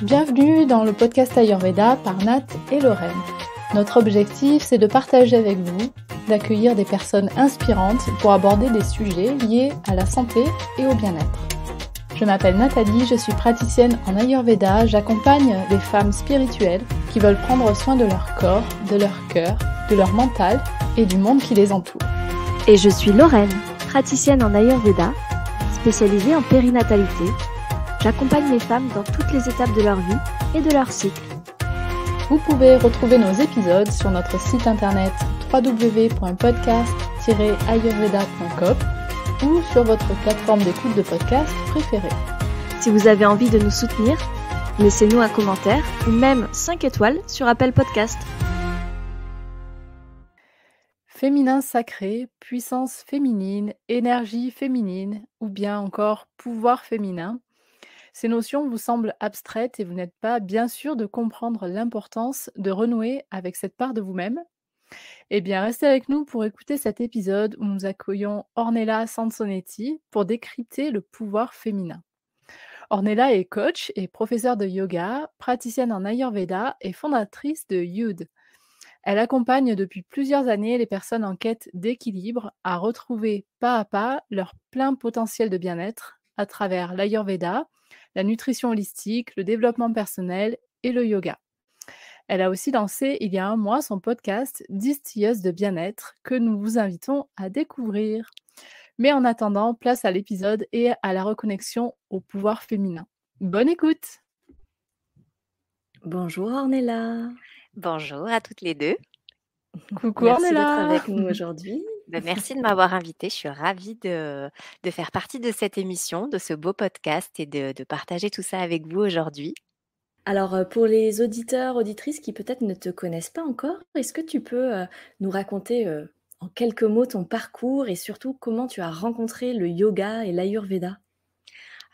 Bienvenue dans le podcast Ayurveda par Nat et Lorraine. Notre objectif, c'est de partager avec vous, d'accueillir des personnes inspirantes pour aborder des sujets liés à la santé et au bien-être. Je m'appelle Nathalie, je suis praticienne en Ayurveda, j'accompagne des femmes spirituelles qui veulent prendre soin de leur corps, de leur cœur, de leur mental et du monde qui les entoure. Et je suis Lorraine, praticienne en Ayurveda, spécialisée en périnatalité. J'accompagne les femmes dans toutes les étapes de leur vie et de leur cycle. Vous pouvez retrouver nos épisodes sur notre site internet www.podcast-ayurveda.com ou sur votre plateforme d'écoute de podcast préférée. Si vous avez envie de nous soutenir, laissez-nous un commentaire ou même 5 étoiles sur Apple Podcast. Féminin sacré, puissance féminine, énergie féminine ou bien encore pouvoir féminin. Ces notions vous semblent abstraites et vous n'êtes pas bien sûr de comprendre l'importance de renouer avec cette part de vous-même. Eh bien, restez avec nous pour écouter cet épisode où nous accueillons Ornella Sansonetti pour décrypter le pouvoir féminin. Ornella est coach et professeure de yoga, praticienne en Ayurveda et fondatrice de Yud. Elle accompagne depuis plusieurs années les personnes en quête d'équilibre à retrouver pas à pas leur plein potentiel de bien-être à travers l'Ayurveda, la nutrition holistique, le développement personnel et le yoga. Elle a aussi lancé il y a un mois son podcast Distilleuse de bien-être que nous vous invitons à découvrir. Mais en attendant, place à l'épisode et à la reconnexion au pouvoir féminin. Bonne écoute! Bonjour Ornella. Bonjour à toutes les deux. Coucou Merci d'être Ornella! avec nous aujourd'hui. Merci de m'avoir invitée. Je suis ravie de faire partie de cette émission, de ce beau podcast et de partager tout ça avec vous aujourd'hui. Alors pour les auditeurs, auditrices qui peut-être ne te connaissent pas encore, est-ce que tu peux nous raconter en quelques mots ton parcours et surtout comment tu as rencontré le yoga et l'Ayurveda?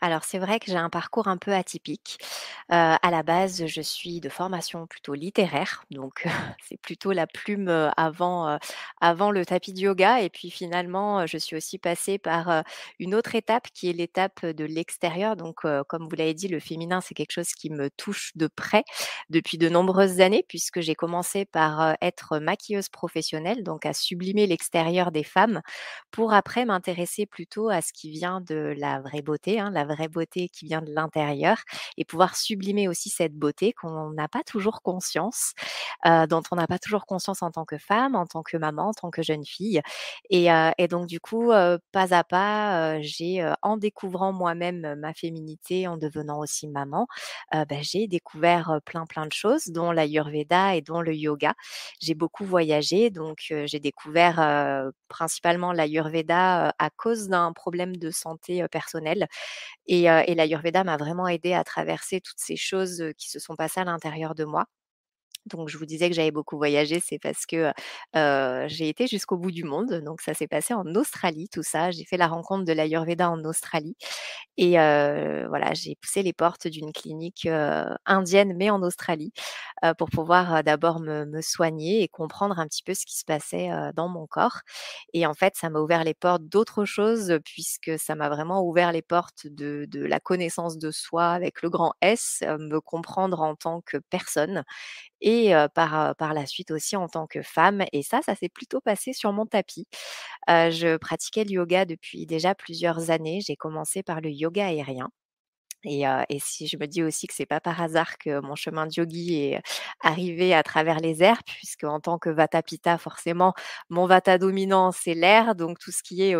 Alors c'est vrai que j'ai un parcours un peu atypique. À la base, je suis de formation plutôt littéraire, donc c'est plutôt la plume, avant le tapis de yoga et puis finalement, je suis aussi passée par, une autre étape qui est l'étape de l'extérieur. Donc comme vous l'avez dit, le féminin, c'est quelque chose qui me touche de près depuis de nombreuses années puisque j'ai commencé par, être maquilleuse professionnelle, donc à sublimer l'extérieur des femmes pour après m'intéresser plutôt à ce qui vient de la vraie beauté, hein, la vraie beauté qui vient de l'intérieur et pouvoir sublimer aussi cette beauté qu'on n'a pas toujours conscience, dont on n'a pas toujours conscience en tant que femme, en tant que maman, en tant que jeune fille et donc du coup, pas à pas, en découvrant moi-même ma féminité, en devenant aussi maman, j'ai découvert, plein de choses dont l'Ayurveda et dont le yoga. J'ai beaucoup voyagé donc j'ai découvert, principalement l'Ayurveda, à cause d'un problème de santé, personnelle et l'Ayurveda m'a vraiment aidée à traverser toutes ces choses, qui se sont passées à l'intérieur de moi. Donc je vous disais que j'avais beaucoup voyagé, c'est parce que, j'ai été jusqu'au bout du monde. Donc ça s'est passé en Australie tout ça. J'ai fait la rencontre de l'Ayurveda en Australie et voilà, j'ai poussé les portes d'une clinique, indienne, mais en Australie, pour pouvoir, d'abord me soigner et comprendre un petit peu ce qui se passait, dans mon corps et en fait, ça m'a ouvert les portes d'autres choses, puisque ça m'a vraiment ouvert les portes de la connaissance de soi avec le grand S, me comprendre en tant que personne et par la suite aussi en tant que femme et ça s'est plutôt passé sur mon tapis. Je pratiquais le yoga depuis déjà plusieurs années. J'ai commencé par le yoga aérien et si je me dis aussi que c'est pas par hasard que mon chemin de yogi est arrivé à travers les airs, puisque en tant que Vata Pitta, forcément, mon Vata dominant, c'est l'air, donc tout ce qui est,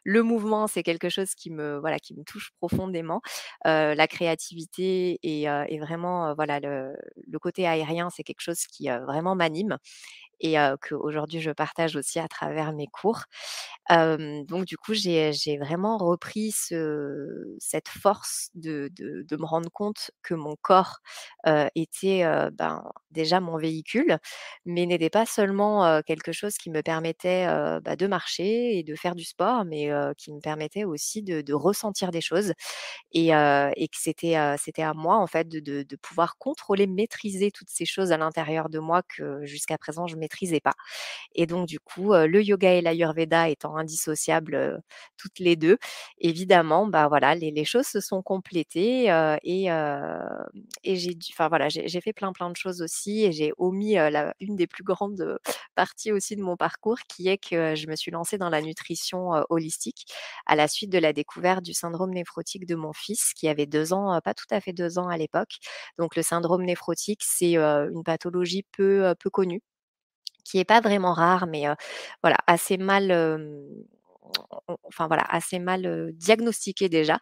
le mouvement, c'est quelque chose qui me touche profondément. La créativité et vraiment, voilà, le côté aérien, c'est quelque chose qui, vraiment m'anime et qu'aujourd'hui je partage aussi à travers mes cours. Donc du coup, j'ai vraiment repris cette force de me rendre compte que mon corps, était, déjà mon véhicule, mais n'était pas seulement, quelque chose qui me permettait, de marcher et de faire du sport, mais qui me permettait aussi de ressentir des choses et que c'était à moi en fait de pouvoir contrôler, maîtriser toutes ces choses à l'intérieur de moi que jusqu'à présent je maîtrisais pas. Et donc du coup, le yoga et l'ayurveda étant indissociables, toutes les 2, évidemment, bah, voilà, les choses se sont complétées, et j'ai dû enfin voilà, j'ai fait plein de choses aussi et j'ai omis, la une des plus grandes, parties aussi de mon parcours qui est que je me suis lancée dans la nutrition, holistique à la suite de la découverte du syndrome néphrotique de mon fils qui avait 2 ans, pas tout à fait 2 ans à l'époque. Donc le syndrome néphrotique, c'est, une pathologie peu connue qui est pas vraiment rare, mais voilà, assez mal, enfin voilà, assez mal, diagnostiqué déjà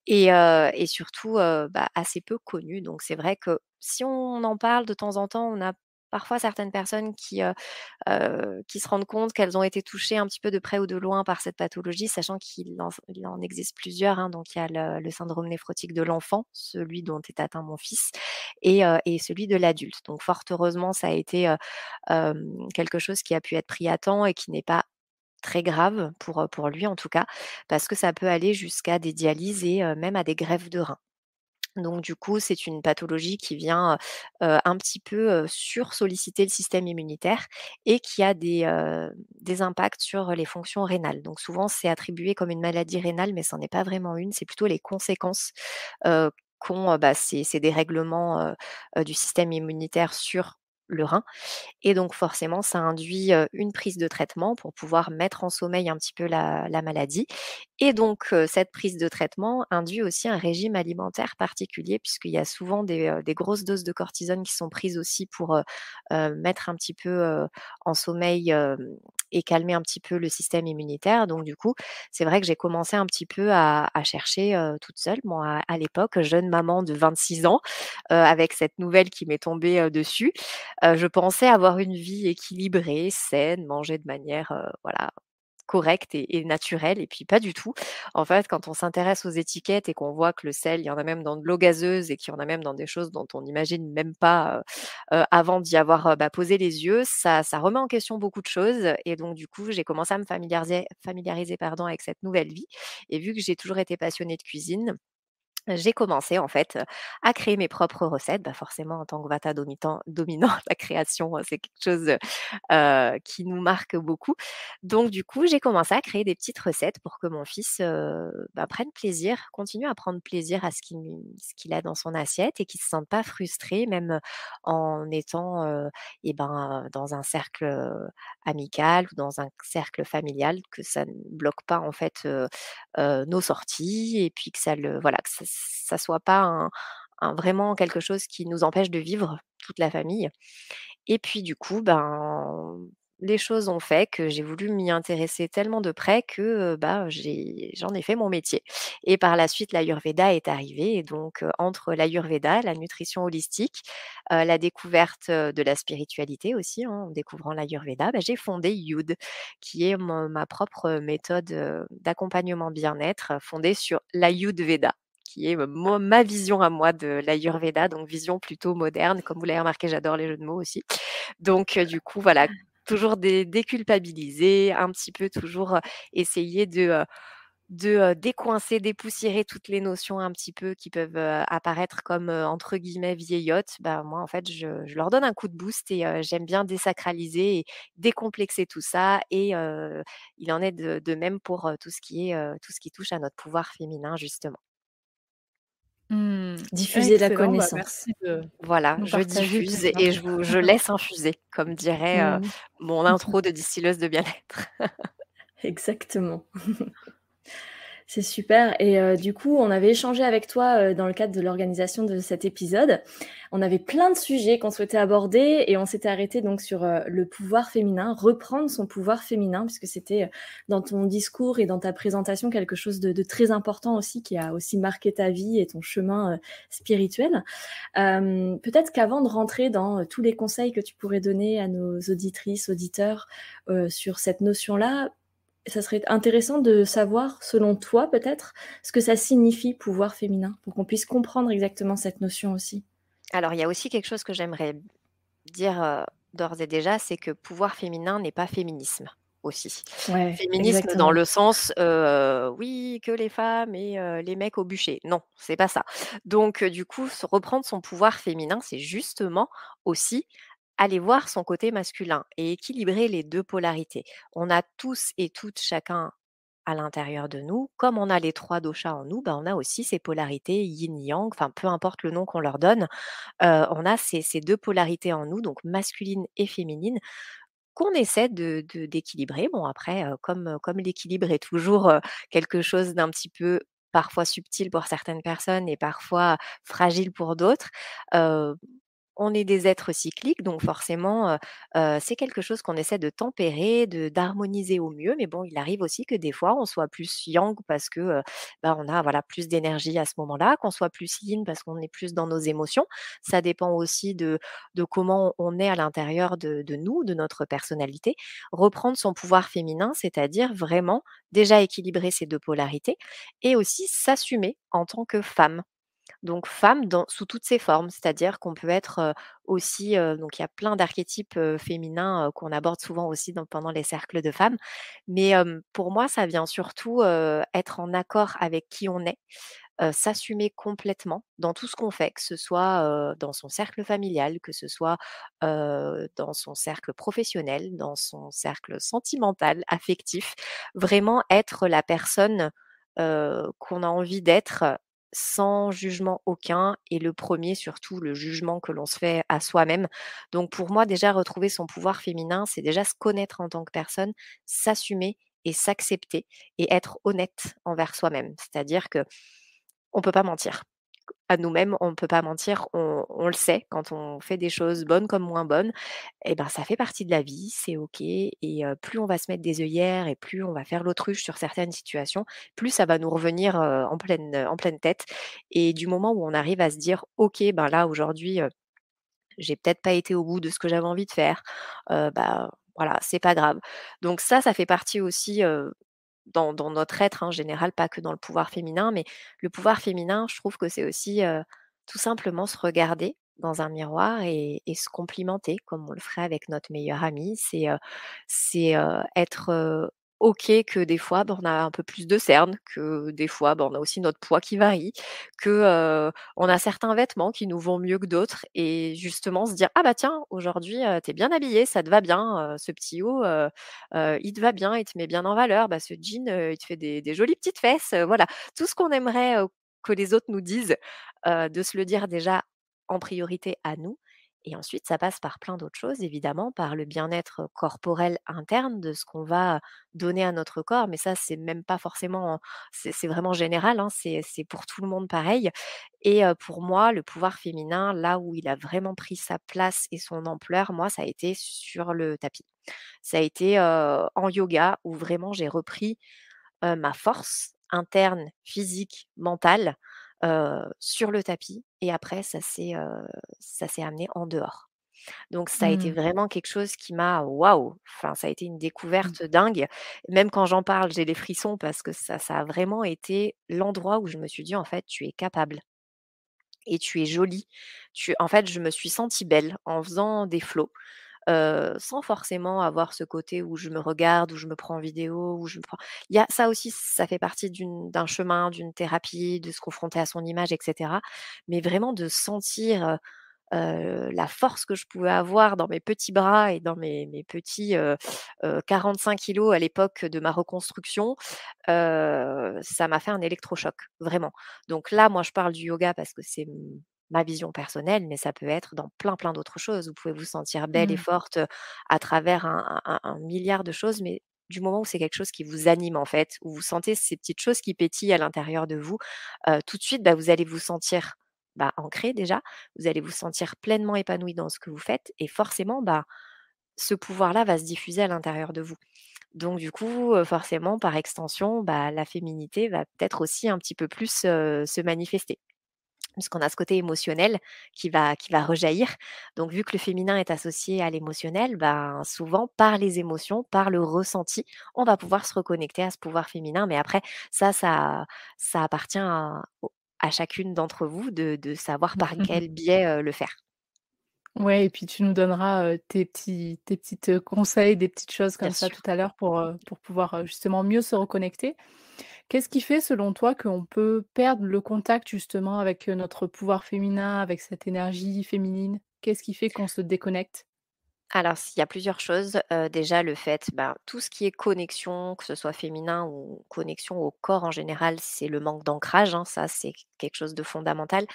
et surtout, bah, assez peu connu. Donc c'est vrai que si on en parle de temps en temps, on a parfois certaines personnes qui se rendent compte qu'elles ont été touchées un petit peu de près ou de loin par cette pathologie, sachant qu'il en existe plusieurs, hein. Donc il y a le syndrome néphrotique de l'enfant, celui dont est atteint mon fils et celui de l'adulte. Donc fort heureusement, ça a été, quelque chose qui a pu être pris à temps et qui n'est pas très grave pour lui en tout cas, parce que ça peut aller jusqu'à des dialyses et même à des greffes de reins. Donc du coup, c'est une pathologie qui vient, un petit peu, sursolliciter le système immunitaire et qui a des impacts sur les fonctions rénales. Donc souvent, c'est attribué comme une maladie rénale, mais ça n'en est pas vraiment une, c'est plutôt les conséquences, qu'ont, bah, ces dérèglements, du système immunitaire sur le rein et donc forcément, ça induit, une prise de traitement pour pouvoir mettre en sommeil un petit peu la maladie et donc cette prise de traitement induit aussi un régime alimentaire particulier puisqu'il y a souvent des grosses doses de cortisone qui sont prises aussi pour, mettre un petit peu, en sommeil, et calmer un petit peu le système immunitaire. Donc du coup, c'est vrai que j'ai commencé un petit peu à chercher, toute seule. Bon, à l'époque, jeune maman de 26 ans, avec cette nouvelle qui m'est tombée, dessus. Je pensais avoir une vie équilibrée, saine, manger de manière, voilà, correcte et naturelle et puis pas du tout. En fait, quand on s'intéresse aux étiquettes et qu'on voit que le sel, il y en a même dans de l'eau gazeuse et qu'il y en a même dans des choses dont on n'imagine même pas, avant d'y avoir, bah, posé les yeux, ça remet en question beaucoup de choses et donc du coup, j'ai commencé à me familiariser, pardon, avec cette nouvelle vie et vu que j'ai toujours été passionnée de cuisine, j'ai commencé en fait, à créer mes propres recettes. Bah, forcément en tant que vata dominant, la création, c'est quelque chose, qui nous marque beaucoup. Donc du coup, j'ai commencé à créer des petites recettes pour que mon fils, bah, prenne plaisir, continue à prendre plaisir à ce qu'il a dans son assiette et qu'il ne se sente pas frustré même, en étant, et ben, dans un cercle, amical ou dans un cercle familial, que ça ne bloque pas en fait, nos sorties et puis que ça soit pas un vraiment quelque chose qui nous empêche de vivre, toute la famille. Et puis du coup, ben, les choses ont fait que j'ai voulu m'y intéresser tellement de près que, bah, j'en ai fait mon métier. Et par la suite, l'ayurveda est arrivé et donc, entre l'ayurveda, la nutrition holistique, la découverte, de la spiritualité aussi, hein, en découvrant l'ayurveda, bah, j'ai fondé Youd, qui est ma propre, méthode, d'accompagnement bien-être, fondée sur l'Ayurveda qui est ma vision à moi de l'ayurveda, donc vision plutôt moderne. Comme vous l'avez remarqué, j'adore les jeux de mots aussi. Donc du coup, voilà, toujours déculpabiliser, un petit peu toujours, essayer décoincer, dépoussiérer toutes les notions un petit peu qui peuvent, apparaître comme, entre guillemets «vieillottes». Bah, moi, en fait, je leur donne un coup de boost et j'aime bien désacraliser et décomplexer tout ça et il en est de même pour, tout ce qui touche à notre pouvoir féminin, justement. Mmh. Diffuser la Excellent, bah, connaissance. merci de Voilà, nous je partager tout diffuse ça. et je laisse infuser, comme dirait, Mmh. mon intro de distilleuse de bien-être. Exactement. C'est super et du coup, on avait échangé avec toi, dans le cadre de l'organisation de cet épisode. On avait plein de sujets qu'on souhaitait aborder et on s'était arrêté donc sur, le pouvoir féminin, reprendre son pouvoir féminin puisque c'était, dans ton discours et dans ta présentation quelque chose de très important aussi qui a aussi marqué ta vie et ton chemin, spirituel. Peut-être qu'avant de rentrer dans, tous les conseils que tu pourrais donner à nos auditrices, auditeurs, sur cette notion-là, ça serait intéressant de savoir, selon toi peut-être, ce que ça signifie pouvoir féminin, pour qu'on puisse comprendre exactement cette notion aussi. Alors, il y a aussi quelque chose que j'aimerais dire, d'ores et déjà, c'est que pouvoir féminin n'est pas féminisme, aussi. Ouais, Féminisme dans exactement. le sens, oui, que les femmes et les mecs au bûcher. Non, c'est pas ça. Donc, du coup, se reprendre son pouvoir féminin, c'est justement aussi aller voir son côté masculin et équilibrer les 2 polarités. On a tous et toutes chacun à l'intérieur de nous, comme on a les 3 doshas en nous, on a aussi ces polarités yin-yang, enfin peu importe le nom qu'on leur donne, on a ces 2 polarités en nous, donc masculine et féminine, qu'on essaie d'équilibrer. Bon après, comme l'équilibre est toujours, quelque chose d'un petit peu parfois subtil pour certaines personnes et parfois fragile pour d'autres, heu, on est des êtres cycliques, donc forcément, c'est quelque chose qu'on essaie de tempérer, de d'harmoniser au mieux. Mais bon, il arrive aussi que des fois, on soit plus yang parce que, on a voilà plus d'énergie à ce moment-là, qu'on soit plus yin parce qu'on est plus dans nos émotions. Ça dépend aussi de comment on est à l'intérieur de nous, de notre personnalité. Reprendre son pouvoir féminin, c'est-à-dire vraiment déjà équilibrer ces 2 polarités et aussi s'assumer en tant que femme. Donc femme dans sous toutes ses formes, c'est-à-dire qu'on peut être, aussi, donc il y a plein d'archétypes, féminins, qu'on aborde souvent aussi pendant les cercles de femmes. Mais, pour moi, ça vient surtout, être en accord avec qui on est, s'assumer complètement dans tout ce qu'on fait, que ce soit, dans son cercle familial, que ce soit, dans son cercle professionnel, dans son cercle sentimental, affectif. Vraiment être la personne, qu'on a envie d'être, sans jugement aucun et le premier surtout, le jugement que l'on se fait à soi-même. Donc pour moi déjà retrouver son pouvoir féminin, c'est déjà se connaître en tant que personne, s'assumer et s'accepter et être honnête envers soi-même. C'est-à-dire que on peut pas mentir. À nous-mêmes, on ne peut pas mentir, on le sait quand on fait des choses bonnes comme moins bonnes, ça fait partie de la vie, c'est OK et plus on va se mettre des œillères et plus on va faire l'autruche sur certaines situations, plus ça va nous revenir, en pleine tête et du moment où on arrive à se dire: «OK, là aujourd'hui, j'ai peut-être pas été au bout de ce que j'avais envie de faire, voilà, c'est pas grave». Donc ça fait partie aussi, dans notre être en général, pas que dans le pouvoir féminin, mais le pouvoir féminin, je trouve que c'est aussi, tout simplement se regarder dans un miroir et se complimenter comme on le ferait avec notre meilleure amie. C'est être, OK que des fois, on a un peu plus de cernes, que des fois, on a aussi notre poids qui varie, que, on a certains vêtements qui nous vont mieux que d'autres et justement se dire: «Ah bah tiens, aujourd'hui, tu es bien habillée, ça te va bien, ce petit haut, il te va bien, il te met bien en valeur. Bah, ce jean, il te fait des jolies petites fesses, voilà. Tout ce qu'on aimerait, que les autres nous disent, de se le dire déjà en priorité à nous et ensuite ça passe par plein d'autres choses évidemment, par le bien-être, corporel interne de ce qu'on va donner à notre corps. Mais ça, c'est même pas forcément c'est vraiment général, hein, c'est pour tout le monde pareil et pour moi, le pouvoir féminin, là où il a vraiment pris sa place et son ampleur, moi, ça a été sur le tapis. Ça a été, en yoga où vraiment j'ai repris, ma force interne, physique, mentale, sur le tapis et après ça s'est amené en dehors. Donc ça a été Mmh. vraiment quelque chose qui m'a waouh! Enfin, ça a été une Mmh. découverte dingue. Même quand j'en parle, j'ai les frissons parce que ça a vraiment été l'endroit où je me suis dit: «En fait, tu es capable et tu es jolie». En fait, je me suis sentie belle en faisant des flots. Sans forcément avoir ce côté où je me regarde, où je me prends en vidéo, où je me prends il y a ça aussi, ça fait partie d'un chemin, d'une thérapie, de se confronter à son image et cetera. Mais vraiment de sentir, la force que je pouvais avoir dans mes petits bras et dans mes petits, 45 kilogrammes à l'époque de ma reconstruction, ça m'a fait un électrochoc, vraiment. Donc là, moi, je parle du yoga parce que c'est ma vision personnelle, mais ça peut être dans plein, plein d'autres choses. Vous pouvez vous sentir belle et Mmh. forte, à travers un milliard de choses, mais du moment où c'est quelque chose qui vous anime, en fait, où vous sentez ces petites choses qui pétillent à l'intérieur de vous, tout de suite, vous allez vous sentir, ancré déjà, vous allez vous sentir pleinement épanoui dans ce que vous faites et forcément, ce pouvoir-là va se diffuser à l'intérieur de vous. Donc du coup, forcément, par extension, la féminité va peut-être aussi un petit peu plus, se manifester. Puisqu'on a ce côté émotionnel qui va rejaillir. Donc vu que le féminin est associé à l'émotionnel, souvent par les émotions, par le ressenti, on va pouvoir se reconnecter à ce pouvoir féminin. Mais après ça appartient à chacune d'entre vous de savoir par quel biais, le faire. Ouais et puis tu nous donneras, tes petites, conseils, des petites choses Bien comme ça sûr. tout à l'heure pour pouvoir, justement mieux se reconnecter. Qu'est-ce qui fait selon toi qu'on peut perdre le contact justement avec, notre pouvoir féminin, avec cette énergie féminine? Qu'est-ce qui fait qu'on se déconnecte? Alors, s'il y a plusieurs choses, déjà le fait, ben, tout ce qui est connexion, que ce soit féminin ou connexion au corps en général, c'est le manque d'ancrage, hein, ça c'est quelque chose de fondamental.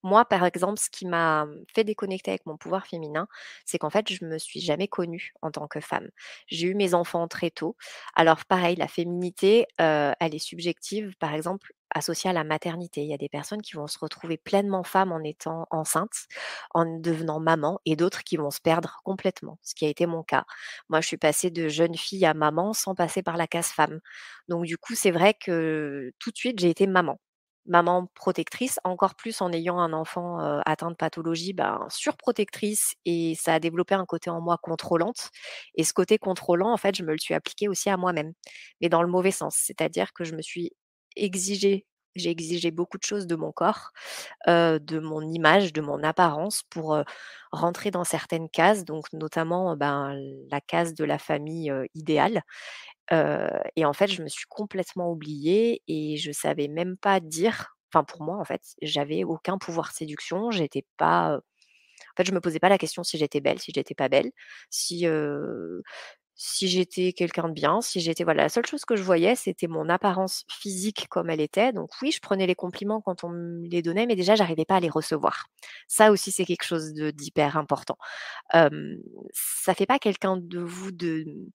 Moi, par exemple, ce qui m'a, fait déconnecter avec mon pouvoir féminin, c'est qu'en fait, je me suis jamais connue en tant que femme. J'ai eu mes enfants très tôt. Alors pareil, la féminité, elle est subjective, par exemple, associée à la maternité. Il y a des personnes qui vont se retrouver pleinement femmes en étant enceintes, en devenant maman et d'autres qui vont se perdre complètement, ce qui a été mon cas. Moi, je suis passée de jeune fille à maman sans passer par la case femme. Donc du coup, c'est vrai que tout de suite, j'ai été maman. Maman protectrice, encore plus en ayant un enfant, atteint de pathologie, ben, surprotectrice et ça a développé un côté en moi contrôlante et ce côté contrôlant, en fait, je me le suis appliqué aussi à moi-même, mais dans le mauvais sens. C'est-à-dire que je me suis exigée j'ai exigé beaucoup de choses de mon corps, de mon image, de mon apparence pour, rentrer dans certaines cases, donc notamment, ben, la case de la famille, idéale, et en fait, je me suis complètement oubliée et je savais même pas dire enfin pour moi, en fait, j'avais aucun pouvoir de séduction, j'étais pas, en fait, je me posais pas la question si j'étais belle, si j'étais pas belle, si, si j'étais quelqu'un de bien, si j'étais voilà, la seule chose que je voyais, c'était mon apparence physique comme elle était. Donc oui, je prenais les compliments quand on me les donnait, mais déjà, j'arrivais pas à les recevoir. Ça aussi, c'est quelque chose d'hyper important. Ça fait pas quelqu'un de vous de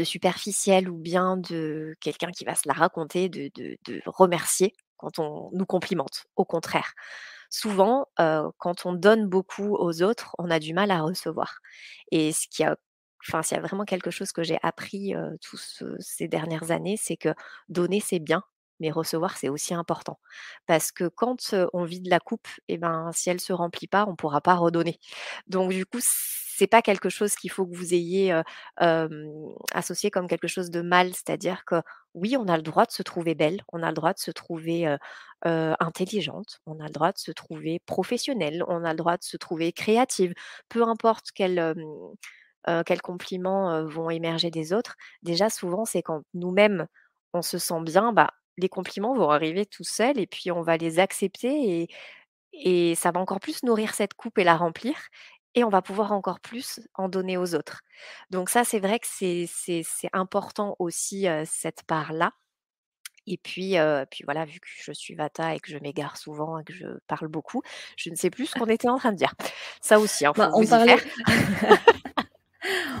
superficiel ou bien de quelqu'un qui va se la raconter, de remercier quand on nous complimente. Au contraire. Souvent, quand on donne beaucoup aux autres, on a du mal à recevoir et ce qui a enfin, s'il y a vraiment quelque chose que j'ai appris, tous ces dernières années, c'est que donner, c'est bien, mais recevoir, c'est aussi important. Parce que quand, on vide la coupe et ben, si elle se remplit pas, on pourra pas redonner. Donc du coup, c'est pas quelque chose qu'il faut que vous ayez, associé comme quelque chose de mal. C'est-à-dire que oui, on a le droit de se trouver belle, on a le droit de se trouver, intelligente, on a le droit de se trouver professionnelle, on a le droit de se trouver créative. Peu importe quels compliments, vont émerger des autres. Déjà souvent, c'est quand nous-mêmes, on se sent bien, bah, les compliments vont arriver tout seuls et puis on va les accepter et ça va encore plus nourrir cette coupe et la remplir et on va pouvoir encore plus en donner aux autres. Donc ça, c'est vrai que c'est important aussi, cette part-là et puis voilà, vu que je suis Vata et que je m'égare souvent et que je parle beaucoup, je ne sais plus ce qu'on était en train de dire. Ça aussi, hein, Bah, faut vous y faire.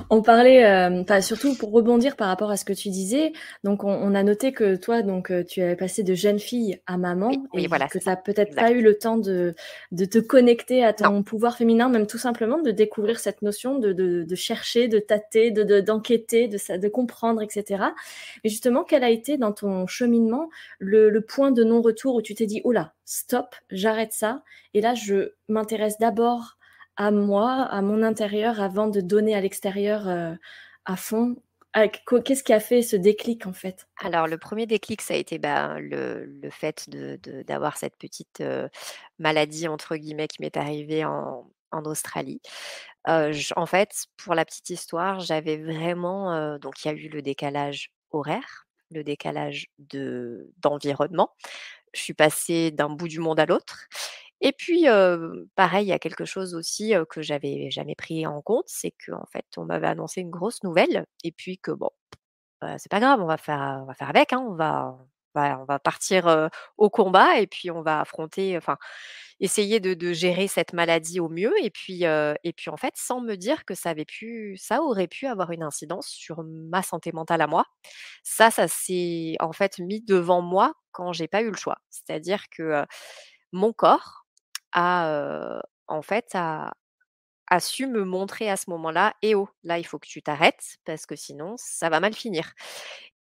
on parlait, enfin, surtout pour rebondir par rapport à ce que tu disais, donc on a noté que toi, donc tu es passée de jeune fille à Oui, maman oui, et voilà, que c'est tu ça. as peut-être pas Exact. eu le temps de te connecter à Non. ton pouvoir féminin, même tout simplement de découvrir cette notion de chercher, de tâter, d'enquêter, de comprendre et cetera. Mais justement, quel a été dans ton cheminement le point de non-retour où tu t'es dit: «Ouh là, stop, j'arrête ça et là je m'intéresse d'abord à moi, à mon intérieur avant de donner à l'extérieur, à fond. Qu'est-ce qui a fait ce déclic en fait? Alors le premier déclic, ça a été, bah, le fait d'avoir cette petite, «maladie» entre guillemets qui m'est arrivée en Australie. J En fait, pour la petite histoire, j'avais vraiment, donc il y a eu le décalage horaire, le décalage d'environnement. Je suis passée d'un bout du monde à l'autre et puis, pareil, il y a quelque chose aussi, que j'avais jamais pris en compte, c'est qu'en fait, on m'avait annoncé une grosse nouvelle et puis que bon, c'est pas grave, on va faire avec, hein, on va partir, au combat et puis on va affronter enfin, essayer de gérer cette maladie au mieux et puis en fait, sans me dire que ça aurait pu avoir une incidence sur ma santé mentale à moi. Ça s'est en fait mis devant moi quand j'ai pas eu le choix. C'est-à-dire que, mon corps a, en fait, a su me montrer à ce moment-là: «Eh oh, là, il faut que tu t'arrêtes parce que sinon ça va mal finir»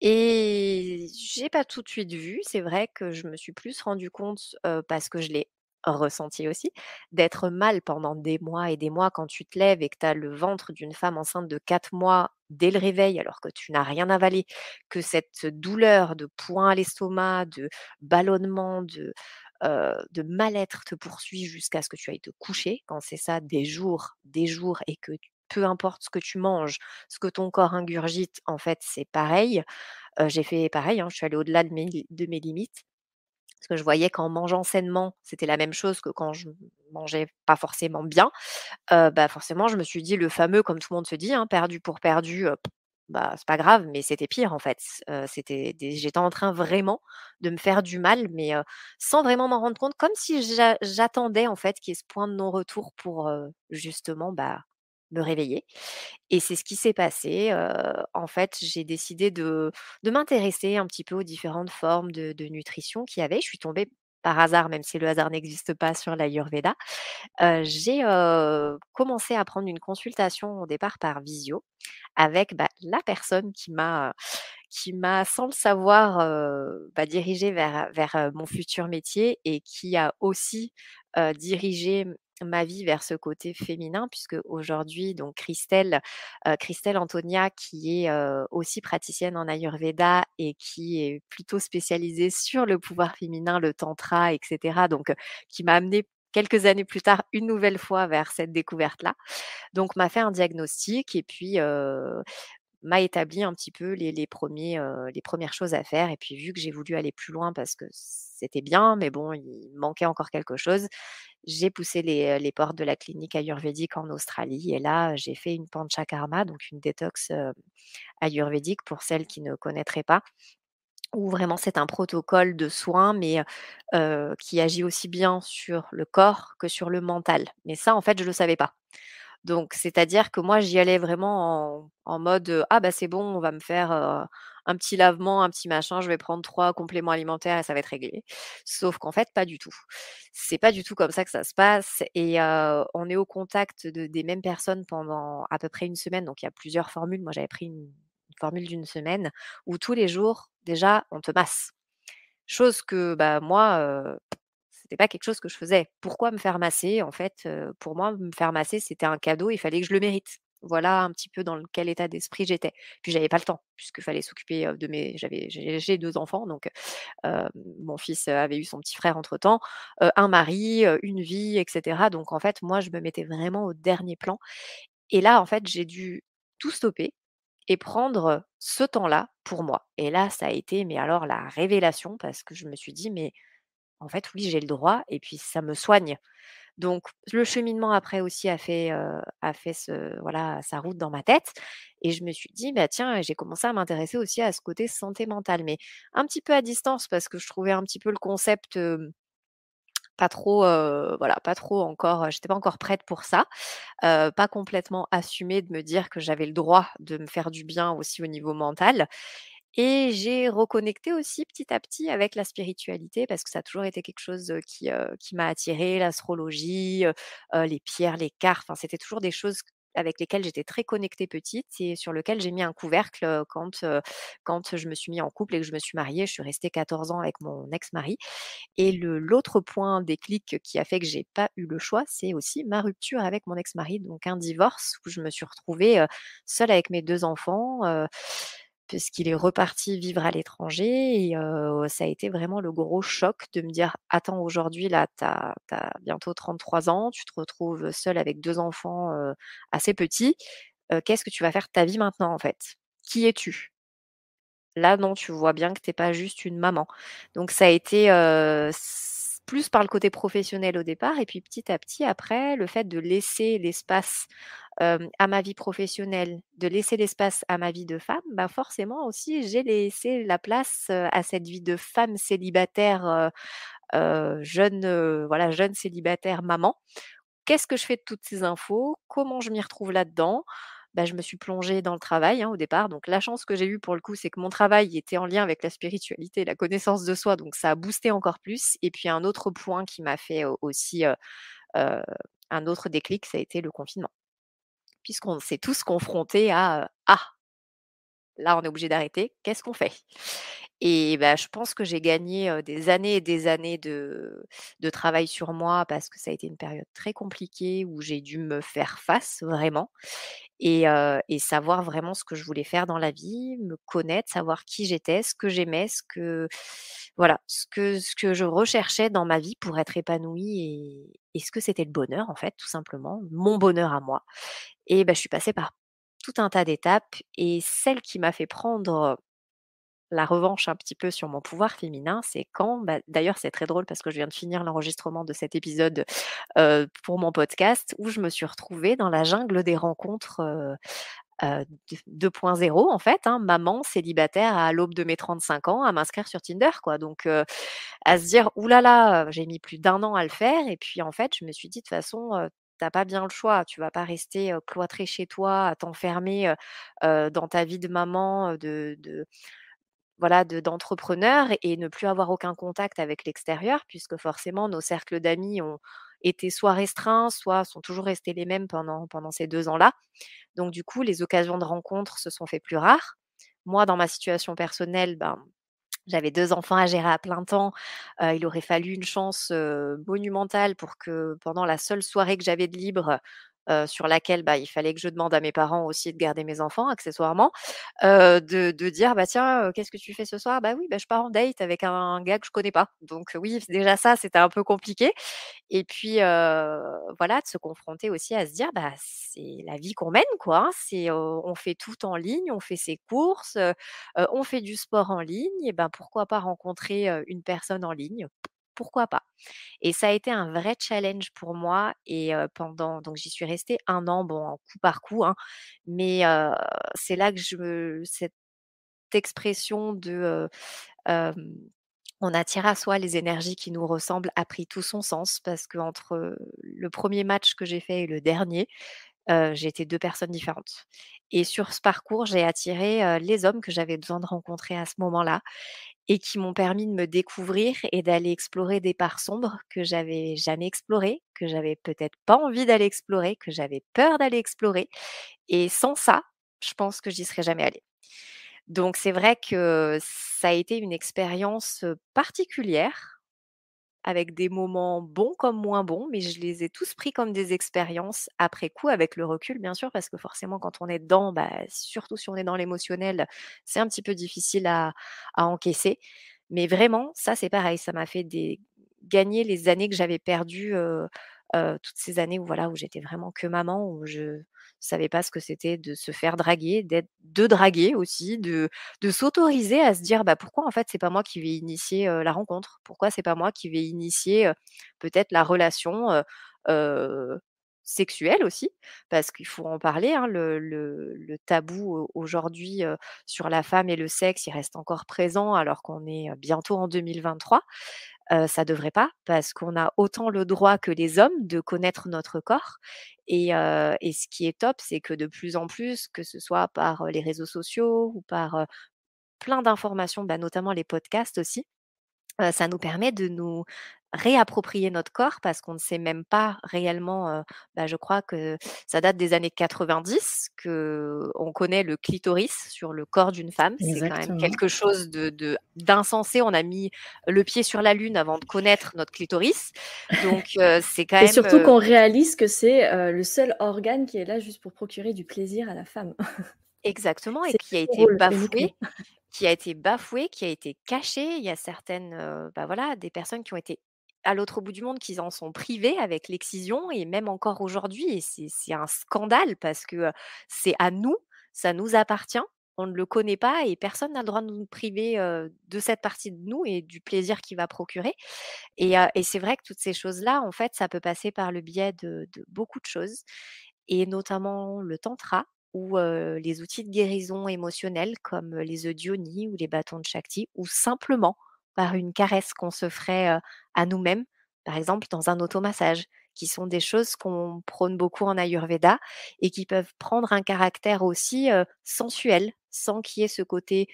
et j'ai pas tout de suite vu. C'est vrai que je me suis plus rendu compte, parce que je l'ai ressenti aussi, d'être mal pendant des mois et des mois quand tu te lèves et que tu as le ventre d'une femme enceinte de 4 mois dès le réveil alors que tu n'as rien avalé, que cette douleur de poing à l'estomac, de ballonnement, de mal-être te poursuit jusqu'à ce que tu ailles te coucher, quand c'est ça des jours et que peu importe ce que tu manges, ce que ton corps ingurgite, en fait, c'est pareil. J'ai fait pareil, hein, je suis allée au-delà de mes limites, parce que je voyais qu'en mangeant sainement, c'était la même chose que quand je mangeais pas forcément bien, bah, forcément je me suis dit le fameux, comme tout le monde se dit, hein: «Perdu pour perdu, bah, c'est pas grave», mais c'était pire en fait. C'était des j'étais en train vraiment de me faire du mal, mais sans vraiment m'en rendre compte, comme si j'attendais en fait qu'il y ait ce point de non-retour pour, justement, bah, me réveiller. Et c'est ce qui s'est passé, en fait, j'ai décidé de m'intéresser un petit peu aux différentes formes de nutrition qu'il y avait. Je suis tombée par hasard, même si le hasard n'existe pas, sur l'ayurveda. J'ai, commencé à prendre une consultation au départ par visio avec, bah, la personne qui m'a sans le savoir, bah, dirigée vers mon futur métier et qui a aussi, dirigé ma vie vers ce côté féminin puisque aujourd'hui donc Christelle Antonia qui est, aussi praticienne en ayurveda et qui est plutôt spécialisée sur le pouvoir féminin, le tantra et cetera donc qui m'a amenée quelques années plus tard une nouvelle fois vers cette découverte-là. Donc m'a fait un diagnostic et puis, m'a établi un petit peu les premières choses à faire et puis vu que j'ai voulu aller plus loin parce que c'était bien, mais bon, il manquait encore quelque chose, j'ai poussé les portes de la clinique ayurvédique en Australie et là, j'ai fait une panchakarma, donc une détox, ayurvédique pour celles qui ne connaîtraient pas, où vraiment c'est un protocole de soins mais qui agit aussi bien sur le corps que sur le mental. Mais ça, en fait, je ne le savais pas. Donc, c'est-à-dire que moi, j'y allais vraiment en mode, «Ah bah, c'est bon, on va me faire, un petit lavement, un petit machin, je vais prendre 3 compléments alimentaires et ça va être réglé». Sauf qu'en fait, pas du tout. C'est pas du tout comme ça que ça se passe et on est au contact des mêmes personnes pendant à peu près une semaine. Donc il y a plusieurs formules. Moi, j'avais pris une formule d'une semaine où tous les jours, déjà, on te masse. Chose que, bah, moi, c'était pas quelque chose que je faisais. Pourquoi me faire masser? En fait, pour moi, me faire masser, c'était un cadeau, il fallait que je le mérite. Voilà un petit peu dans quel état d'esprit j'étais. Puis j'avais pas le temps, puisqu'il fallait s'occuper, de mes j'ai 2 enfants, donc mon fils, avait eu son petit frère entre-temps, un mari, une vie et cetera. Donc en fait, moi, je me mettais vraiment au dernier plan et là, en fait, j'ai dû tout stopper et prendre ce temps-là pour moi et là, ça a été, mais alors la révélation parce que je me suis dit: «Mais en fait, oui, j'ai le droit et puis ça me soigne». Donc le cheminement après aussi a fait voilà, sa route dans ma tête et je me suis dit: «Bah, tiens» j'ai commencé à m'intéresser aussi à ce côté santé mentale, mais un petit peu à distance parce que je trouvais un petit peu le concept, pas trop, voilà, pas trop encore, j'étais pas encore prête pour ça, pas complètement assumé de me dire que j'avais le droit de me faire du bien aussi au niveau mental et j'ai reconnecté aussi petit à petit avec la spiritualité parce que ça a toujours été quelque chose, qui m'a attirée, l'astrologie, les pierres, les cartes, enfin, c'était toujours des choses avec lesquelles j'étais très connectée petite et sur lequel j'ai mis un couvercle, quand je me suis mis en couple et que je me suis mariée. Je suis restée 14 ans avec mon ex-mari et l'autre point déclic qui a fait que j'ai pas eu le choix, c'est aussi ma rupture avec mon ex-mari, donc un divorce où je me suis retrouvée, seule avec mes 2 enfants, puisqu'il est reparti vivre à l'étranger et ça a été vraiment le gros choc de me dire: «Attends, aujourd'hui là, tu as bientôt 33 ans, tu te retrouves seule avec 2 enfants, assez petits, qu'est-ce que tu vas faire de ta vie maintenant en fait? Qui es-tu?» Là, non, tu vois bien que tu es pas juste une maman. Donc ça a été, plus par le côté professionnel au départ et puis petit à petit après, le fait de laisser l'espace, à ma vie professionnelle, de laisser l'espace à ma vie de femme, bah, forcément aussi j'ai laissé la place, à cette vie de femme célibataire, jeune, voilà, jeune célibataire maman. Qu'est-ce que je fais de toutes ces infos? Comment je m'y retrouve là-dedans? Bah, je me suis plongée dans le travail, hein, au départ. Donc la chance que j'ai eue pour le coup, c'est que mon travail était en lien avec la spiritualité, la connaissance de soi, donc ça a boosté encore plus. Et puis un autre point qui m'a fait, aussi, heu, un autre déclic, ça a été le confinement. Puisqu'on s'est tous confrontés à, «Ah, là, on est obligé d'arrêter, qu'est-ce qu'on fait?» Et bah, je pense que j'ai gagné, des années et des années de travail sur moi parce que ça a été une période très compliquée où j'ai dû me faire face vraiment et savoir vraiment ce que je voulais faire dans la vie, me connaître, savoir qui j'étais, ce que j'aimais, ce que voilà, ce que je recherchais dans ma vie pour être épanouie et ce que c'était le bonheur en fait, tout simplement, mon bonheur à moi et bah, je suis passée par tout un tas d'étapes et celle qui m'a fait prendre la revanche un petit peu sur mon pouvoir féminin, c'est quand d'ailleurs, c'est très drôle parce que je viens de finir l'enregistrement de cet épisode, pour mon podcast où je me suis retrouvée dans la jungle des rencontres, 2.0 en fait, hein, maman célibataire à l'aube de mes 35 ans à m'inscrire sur Tinder quoi donc à se dire: «Ouh là là, j'ai mis plus d'1 an à le faire» et puis en fait, je me suis dit: «De toute façon, tu pas bien le choix. Tu vas pas rester, cloîtrée chez toi à t'enfermer, dans ta vie de maman, de voilà, d'entrepreneur et ne plus avoir aucun contact avec l'extérieur puisque forcément nos cercles d'amis ont été soit restreints, soit sont toujours restés les mêmes pendant ces 2 ans-là. Donc du coup, les occasions de rencontres se sont fait plus rares. Moi, dans ma situation personnelle, ben, j'avais 2 enfants à gérer à plein temps. Il aurait fallu une chance, monumentale pour que pendant la seule soirée que j'avais de libre, sur laquelle, bah, il fallait que je demande à mes parents aussi de garder mes enfants accessoirement, de dire: «Bah, tiens, qu'est-ce que tu fais ce soir?» «Bah, oui, bah, je pars en date avec un gars que je connais pas». Donc oui, déjà ça, c'était un peu compliqué et puis, voilà, de se confronter aussi à se dire: «Bah, c'est la vie qu'on mène quoi, hein». On fait tout en ligne, on fait ses courses, on fait du sport en ligne et ben, pourquoi pas rencontrer, une personne en ligne? Pourquoi pas? Et ça a été un vrai challenge pour moi et pendant donc j'y suis restée 1 an, bon, en coup par coup, hein, mais c'est là que cette expression de, hem, on attire à soi les énergies qui nous ressemblent a pris tout son sens parce qu'entre, le premier match que j'ai fait et le dernier, j'ai été 2 personnes différentes et sur ce parcours, j'ai attiré, les hommes que j'avais besoin de rencontrer à ce moment-là et qui m'ont permis de me découvrir et d'aller explorer des parts sombres que j'avais jamais explorées, que j'avais peut-être pas envie d'aller explorer, que j'avais peur d'aller explorer et sans ça, je pense que j'y serais jamais allée. Donc c'est vrai que ça a été une expérience, particulière, avec des moments bons comme moins bons, mais je les ai tous pris comme des expériences après coup, avec le recul bien sûr, parce que forcément quand on est dedans, bah, surtout si on est dans l'émotionnel, c'est un petit peu difficile à encaisser. Mais vraiment, ça c'est pareil, ça m'a fait gagner les années que j'avais perdues, toutes ces années où voilà, où j'étais vraiment que maman, où je savais pas ce que c'était de se faire draguer, de draguer aussi, de s'autoriser à se dire: «Bah, pourquoi en fait c'est pas moi qui vais initier, la rencontre? Pourquoi c'est pas moi qui vais initier, peut-être la relation, heu, sexuelle aussi?» parce qu'il faut en parler, hein, le tabou aujourd'hui, sur la femme et le sexe, il reste encore présent alors qu'on est, bientôt en 2023. Ça devrait pas parce qu'on a autant le droit que les hommes de connaître notre corps et ce qui est top, c'est que de plus en plus, que ce soit par, les réseaux sociaux ou par, plein d'informations, bah, notamment les podcasts aussi, ça nous permet de nous réapproprier notre corps parce qu'on ne sait même pas réellement, bah, je crois que ça date des années 90 qu'on connaît le clitoris sur le corps d'une femme. C'est quand même Exactement. quelque chose d'insensé. On a mis le pied sur la lune avant de connaître notre clitoris. Donc c'est quand Et même, surtout qu'on réalise que c'est, le seul organe qui est là juste pour procurer du plaisir à la femme. exactement et C'est qui a son été rôle uniquement. bafoué. Qui a été bafoué, qui a été caché. Il y a certaines, bah, voilà, des personnes qui ont été à l'autre bout du monde, qui en sont privées avec l'excision et même encore aujourd'hui et c'est un scandale parce que, c'est à nous, ça nous appartient. On ne le connaît pas et personne n'a le droit de nous priver, de cette partie de nous et du plaisir qu'il va procurer et c'est vrai que toutes ces choses-là, en fait, ça peut passer par le biais de beaucoup de choses et notamment le tantra ou les outils de guérison émotionnelle comme les œufs d'yoni ou les bâtons de Shakti ou simplement par une caresse qu'on se ferait, à nous-mêmes, par exemple dans un automassage, qui sont des choses qu'on prône beaucoup en ayurveda et qui peuvent prendre un caractère aussi, sensuel, sans qu'il y ait ce côté,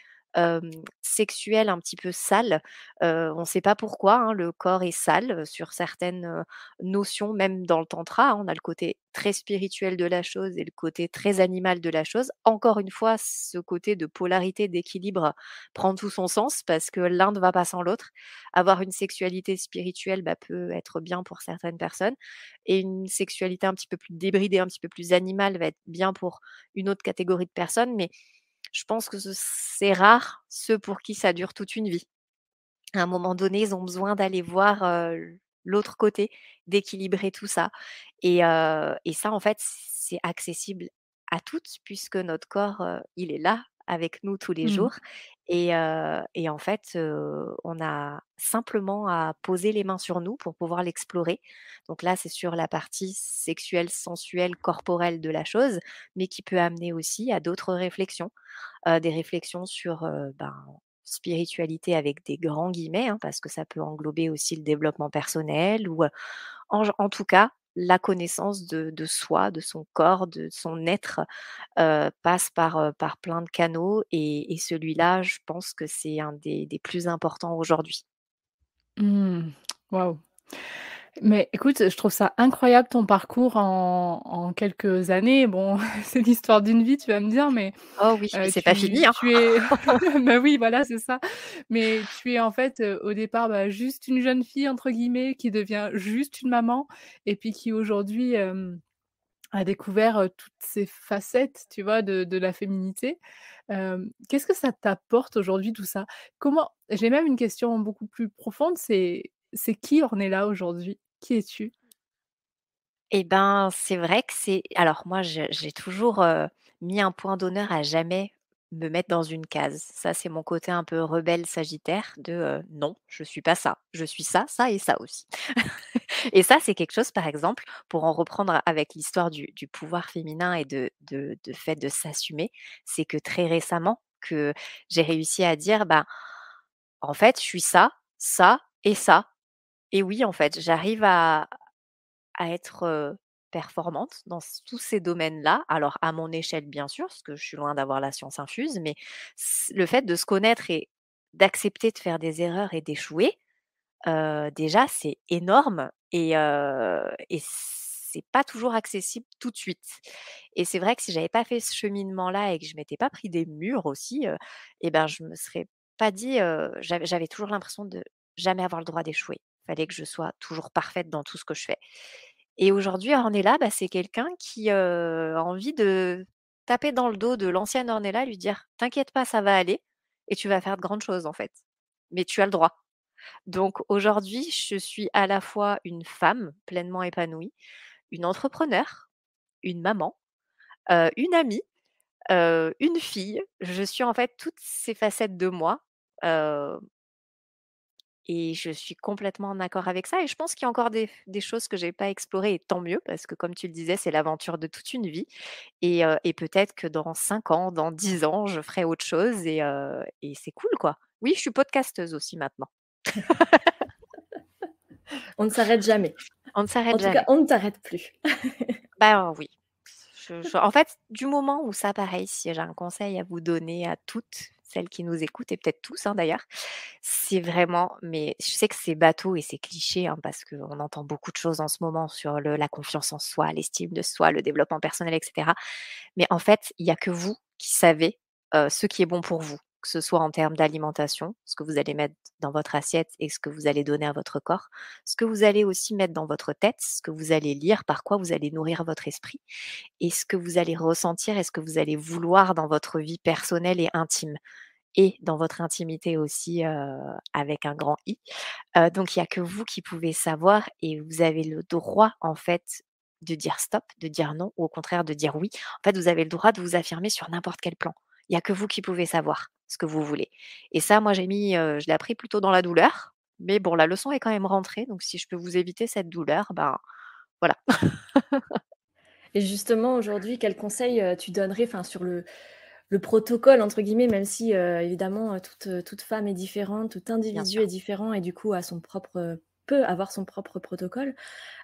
sexuel un petit peu sale. On ne sait pas pourquoi, hein, le corps est sale, sur certaines, notions, même dans le tantra, hein, on a le côté très spirituel de la chose et le côté très animal de la chose. Encore une fois, ce côté de polarité, d'équilibre prend tout son sens parce que l'un ne va pas sans l'autre. Avoir une sexualité spirituelle, bah, peut être bien pour certaines personnes et une sexualité un petit peu plus débridée, un petit peu plus animale va être bien pour une autre catégorie de personnes, mais je pense que c'est rare ceux pour qui ça dure toute une vie. À un moment donné, ils ont besoin d'aller voir, l'autre côté, d'équilibrer tout ça et ça, en fait, c'est accessible à toutes puisque notre corps, il est là avec nous tous les Mmh. jours Et en fait, on a simplement à poser les mains sur nous pour pouvoir l'explorer. Donc là, c'est sur la partie sexuelle, sensuelle, corporelle de la chose, mais qui peut amener aussi à d'autres réflexions. Des réflexions sur, spiritualité avec des grands guillemets, hein, parce que ça peut englober aussi le développement personnel ou, en tout cas, la connaissance de soi, de son corps, de son être, passe par plein de canaux et celui-là, je pense que c'est un des plus importants aujourd'hui. Mmh. Waouh! Mais écoute, je trouve ça incroyable ton parcours en quelques années. Bon, c'est l'histoire d'une vie, tu vas me dire, mais Oh oui, mais c'est pas tu fini, hein. tu es bah, oui, voilà, c'est ça. Mais tu es en fait, au départ, bah, juste une jeune fille entre guillemets qui devient juste une maman et puis qui aujourd'hui, a découvert, toutes ces facettes, tu vois, de la féminité. Qu'est-ce que ça t'apporte aujourd'hui tout ça? Comment j'ai même une question beaucoup plus profonde, c'est qui Ornella aujourd'hui? Qui es-tu? Et ben, c'est vrai que c'est alors moi, j'ai toujours, mis un point d'honneur à jamais me mettre dans une case. Ça, c'est mon côté un peu rebelle sagittaire de, non, je suis pas ça. Je suis ça, ça et ça aussi. Et ça, c'est quelque chose, par exemple, pour en reprendre avec l'histoire du pouvoir féminin et de fait de s'assumer, c'est que très récemment que j'ai réussi à dire: «Bah, en fait, je suis ça, ça et ça». Et oui, en fait, j'arrive à être, performante dans tous ces domaines-là. Alors à mon échelle, bien sûr, parce que je suis loin d'avoir la science infuse, mais le fait de se connaître et d'accepter de faire des erreurs et d'échouer, déjà c'est énorme et c'est pas toujours accessible tout de suite. Et c'est vrai que si j'avais pas fait ce cheminement-là et que je m'étais pas pris des murs aussi, et ben, je me serais pas dit, j'avais toujours l'impression de jamais avoir le droit d'échouer. Fallait que je sois toujours parfaite dans tout ce que je fais. Et aujourd'hui, Ornella, bah, c'est quelqu'un qui, a envie de taper dans le dos de l'ancienne Ornella, lui dire: «T'inquiète pas, ça va aller et tu vas faire de grandes choses, en fait. Mais tu as le droit». Donc aujourd'hui, je suis à la fois une femme pleinement épanouie, une entrepreneure, une maman, une amie, une fille. Je suis en fait toutes ces facettes de moi, heu et je suis complètement en accord avec ça et je pense qu'il y a encore des choses que j'ai pas explorées et tant mieux parce que comme tu le disais, c'est l'aventure de toute une vie et peut-être que dans 5 ans, dans 10 ans, je ferai autre chose et c'est cool, quoi. Oui, je suis podcasteuse aussi maintenant. On ne s'arrête jamais. On ne En s'arrête tout cas, jamais. on ne t'arrête plus. Bah, oui. En fait, du moment où ça pareil, si j'ai un conseil à vous donner à toutes celles qui nous écoutent et peut-être tous, hein, d'ailleurs, c'est vraiment mais je sais que c'est bateau et c'est cliché, hein, parce qu'on entend beaucoup de choses en ce moment sur la confiance en soi, l'estime de soi, le développement personnel et cetera. Mais en fait, il y a que vous qui savez, ce qui est bon pour vous, que ce soit en termes d'alimentation, ce que vous allez mettre dans votre assiette et ce que vous allez donner à votre corps, ce que vous allez aussi mettre dans votre tête, ce que vous allez lire, par quoi vous allez nourrir votre esprit et ce que vous allez ressentir et ce que vous allez vouloir dans votre vie personnelle et intime et dans votre intimité aussi, avec un grand I. Donc il y a que vous qui pouvez savoir et vous avez le droit, en fait, de dire stop, de dire non ou au contraire de dire oui. En fait, vous avez le droit de vous affirmer sur n'importe quel plan. Il y a que vous qui pouvez savoir ce que vous voulez et ça, moi, je l'ai appris plutôt dans la douleur, mais bon, la leçon est quand même rentrée, donc si je peux vous éviter cette douleur, ben, voilà. Et justement, aujourd'hui, quels conseils, tu donnerais, enfin, sur le «protocole» entre guillemets, même si, évidemment, toute femme est différente, tout Bien individu sûr. est différent et du coup a son propre peut avoir son propre protocole,